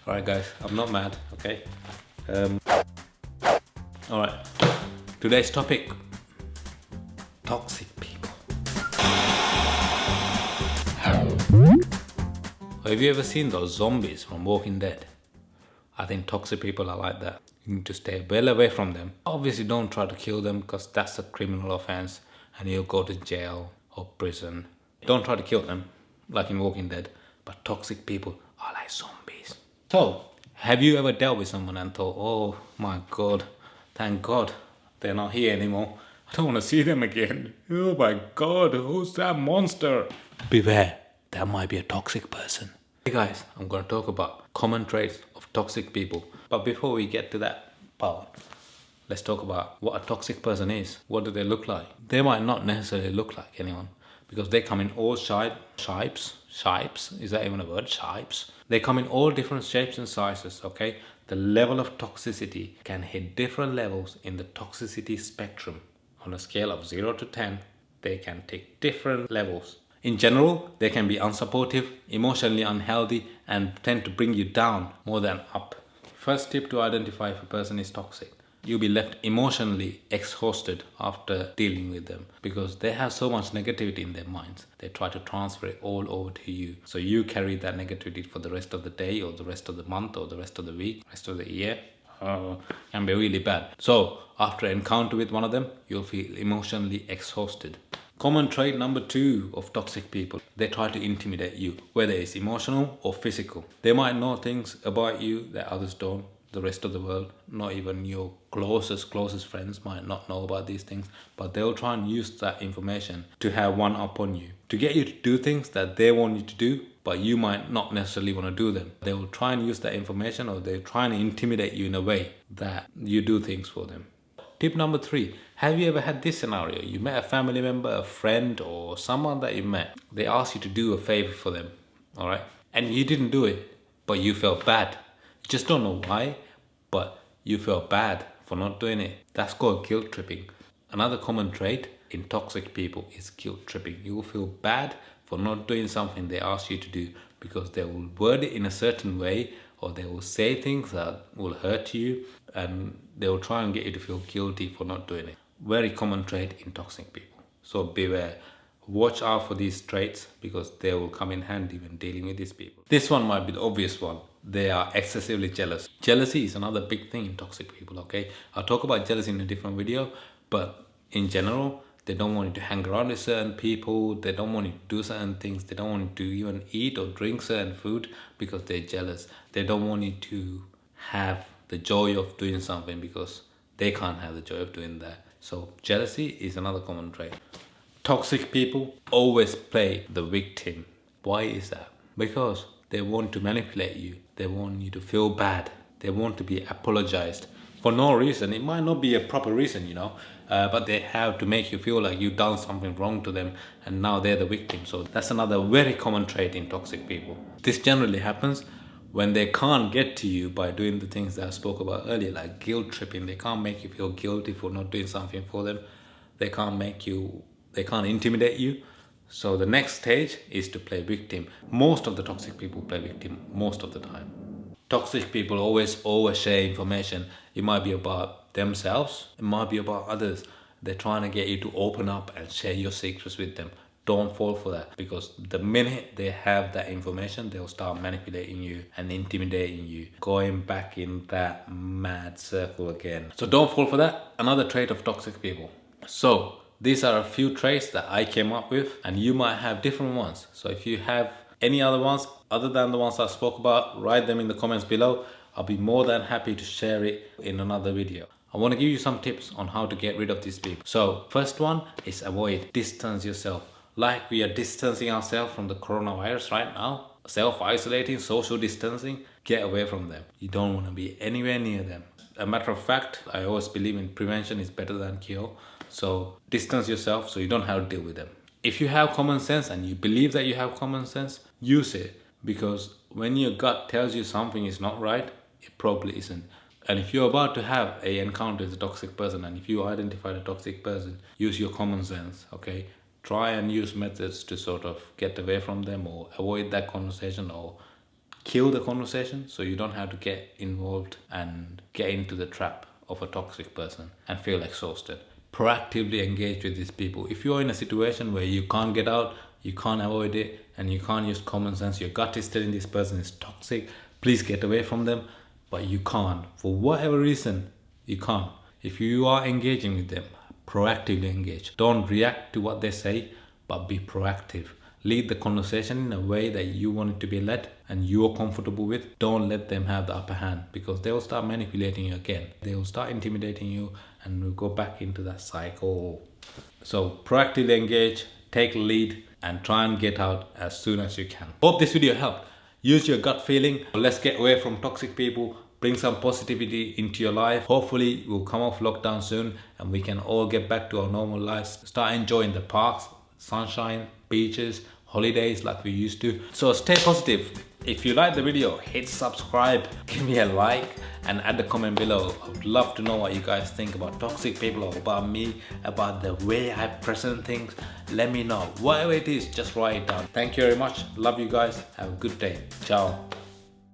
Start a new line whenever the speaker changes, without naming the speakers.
Alright guys, I'm not mad, okay? Alright, today's topic, toxic people. Have you ever seen those zombies from Walking Dead? I think toxic people are like that. You need to stay well away from them. Obviously don't try to kill them because that's a criminal offense and you'll go to jail or prison. Don't try to kill them like in Walking Dead, but toxic people are like zombies. So, have you ever dealt with someone and thought, oh my god, thank god they're not here anymore. I don't want to see them again. Oh my god, who's that monster? Beware, that might be a toxic person. Hey guys, I'm going to talk about common traits of toxic people. But before we get to that part, let's talk about what a toxic person is. What do they look like? They might not necessarily look like anyone because they come in all shapes. Is that even a word? Shapes. They come in all different shapes and sizes, okay? The level of toxicity can hit different levels in the toxicity spectrum. On a scale of 0 to 10, they can take different levels. In general, they can be unsupportive, emotionally unhealthy, and tend to bring you down more than up. First tip to identify if a person is toxic. You'll be left emotionally exhausted after dealing with them because they have so much negativity in their minds. They try to transfer it all over to you. So you carry that negativity for the rest of the day or the rest of the month or the rest of the week, rest of the year. Can be really bad. So after an encounter with one of them, you'll feel emotionally exhausted. Common trait number 2 of toxic people. They try to intimidate you, whether it's emotional or physical. They might know things about you that others don't. The rest of the world, not even your closest friends might not know about these things, but they'll try and use that information to have one up on you, to get you to do things that they want you to do, but you might not necessarily want to do them. They will try and use that information, or they're trying to intimidate you in a way that you do things for them. Tip number 3. Have you ever had this scenario? You met a family member, a friend, or someone that you met. They asked you to do a favor for them, alright? And you didn't do it, but you felt bad. You just don't know why, but you felt bad for not doing it. That's called guilt tripping. Another common trait in toxic people is guilt tripping. You will feel bad for not doing something they ask you to do because they will word it in a certain way, or they will say things that will hurt you, and they will try and get you to feel guilty for not doing it. Very common trait in toxic people. So beware. Watch out for these traits because they will come in handy when dealing with these people. This one might be the obvious one. They are excessively jealous. Jealousy is another big thing in toxic people, okay? I'll talk about jealousy in a different video, but in general, they don't want you to hang around with certain people. They don't want you to do certain things. They don't want you to even eat or drink certain food because they're jealous. They don't want you to have the joy of doing something because they can't have the joy of doing that. So jealousy is another common trait. Toxic people always play the victim. Why is that? Because they want to manipulate you. They want you to feel bad. They want to be apologized for no reason. It might not be a proper reason, but they have to make you feel like you've done something wrong to them and now they're the victim. So that's another very common trait in toxic people. This generally happens when they can't get to you by doing the things that I spoke about earlier, like guilt tripping. They can't make you feel guilty for not doing something for them. They can't intimidate you. So the next stage is to play victim. Most of the toxic people play victim most of the time. Toxic people always overshare information. It might be about themselves, it might be about others. They're trying to get you to open up and share your secrets with them. Don't fall for that, because the minute they have that information, they'll start manipulating you and intimidating you, going back in that mad circle again. So don't fall for that. Another trait of toxic people. So these are a few traits that I came up with, and you might have different ones. So if you have any other ones other than the ones I spoke about, write them in the comments below. I'll be more than happy to share it in another video. I want to give you some tips on how to get rid of these people. So first one is avoid. Distance yourself. Like we are distancing ourselves from the coronavirus right now, self-isolating, social distancing, get away from them. You don't want to be anywhere near them. A matter of fact, I always believe in prevention is better than cure. So distance yourself so you don't have to deal with them. If you have common sense and you believe that you have common sense, use it, because when your gut tells you something is not right, it probably isn't. And if you're about to have an encounter with a toxic person, and if you identify the toxic person, use your common sense, okay? Try and use methods to sort of get away from them or avoid that conversation or kill the conversation so you don't have to get involved and get into the trap of a toxic person and feel exhausted. Proactively engage with these people. If you're in a situation where you can't get out, you can't avoid it, and you can't use common sense, your gut is telling this person is toxic, please get away from them, but you can't. For whatever reason, you can't. If you are engaging with them, proactively engage. Don't react to what they say, but be proactive. Lead the conversation in a way that you want it to be led and you're comfortable with. Don't let them have the upper hand, because they will start manipulating you again. They will start intimidating you and we'll go back into that cycle. So proactively engage, take lead, and try and get out as soon as you can. Hope this video helped. Use your gut feeling. Let's get away from toxic people. Bring some positivity into your life. Hopefully we'll come off lockdown soon and we can all get back to our normal lives. Start enjoying the parks, sunshine, beaches, holidays like we used to. So stay positive. If you like the video, hit subscribe, give me a like, and add a comment below. I would love to know what you guys think about toxic people or about me, about the way I present things. Let me know. Whatever it is, just write it down. Thank you very much. Love you guys. Have a good day. Ciao.